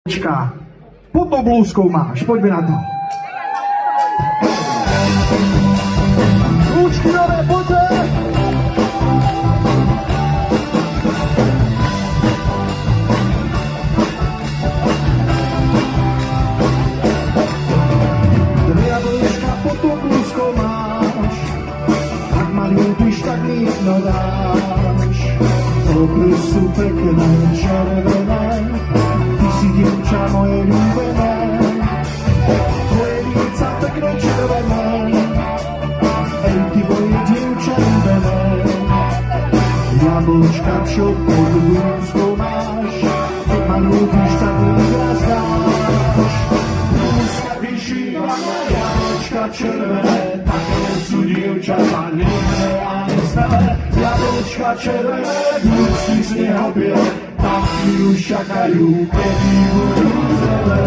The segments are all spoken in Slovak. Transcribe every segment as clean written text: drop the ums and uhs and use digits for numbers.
Pod tou blúzkou máš, poďme na to. Rúčky nové, poďte! Dve jablíčka pod tou blúzkou máš, ak ma ľúbiš, tak mi jedno dáš. Oby sú pekné, červené, si dievča moje ľúbené, tvoje líca pekné červené, ej ty moje dievča ľúbené, jablčka, čo pod blúzkou máš, keď ma ľúbiš, tak mi raz dáš. Blúzka vyšíva, jablčka červené, také sú dievčatá nežné a neznelé, jablčka červené, blúzky z neho biele, tak si už čakajú, kedy budú zrelé,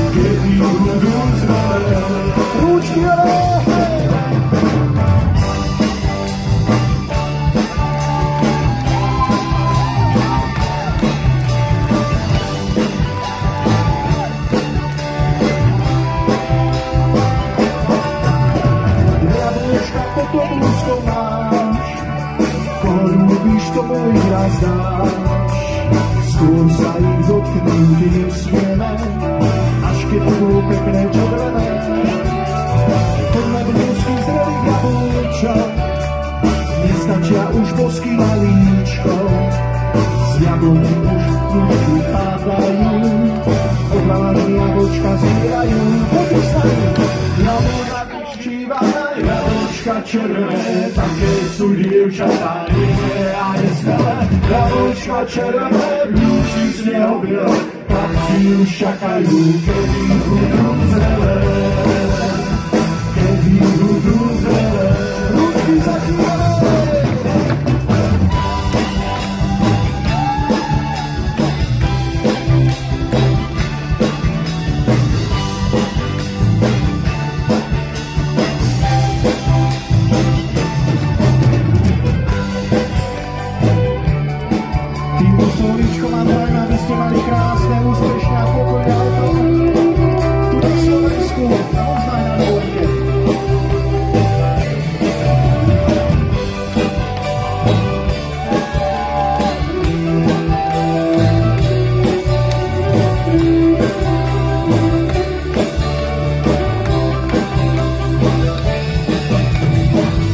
kedy budú zrelé. Rúčky hore! Dve jablíčka pod tou blúzkou máš, koho ľúbiš, tomu ich raz dáš. Skôr sa ich dotknúť nesmieme, až keď budú pekné červené. Poďme blúzky zrelých jablíčok, nestačia už bosky na líčko. Z jablky už kľúčky pádajú, odvalané jablčka zbierajú. Poďme sa jablka vyštívané, jablčka červené, také sú dievčatá nežné a neznelé. Jablčka červené, blúzky z neho biele, tak si už čakajú, kedy budú zrelé, kedy budú zrelé. Ručky zachývané! Slovíčko mám prajem, aby ste mali krásne, úspešné a pokojné leto. Tu na Slovensku, a možno aj na dvojke.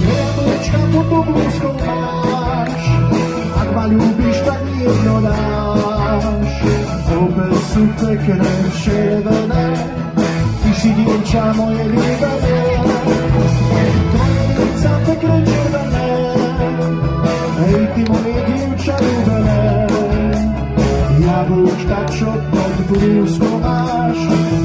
Jablečka pod tou blúzkou máš, ak ma ľúbiš, tak jedno dáš. Obe sú pekné, červené, ty si dievča moje ľúbené, tvoje líca pekné červené, hej ty moje dievča ľúbené, jablčka, čo pod blúzkou máš,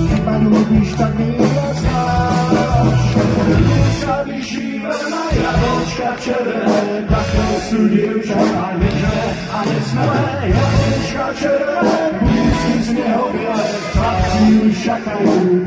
keď ma ľúbiš, tak mi raz dáš. Blúzka vyšívaná, jablčka červené, také sú dievčatá nežné a nesmelé, jablčka červené, blúzky z neho biele, tak si už čakajú,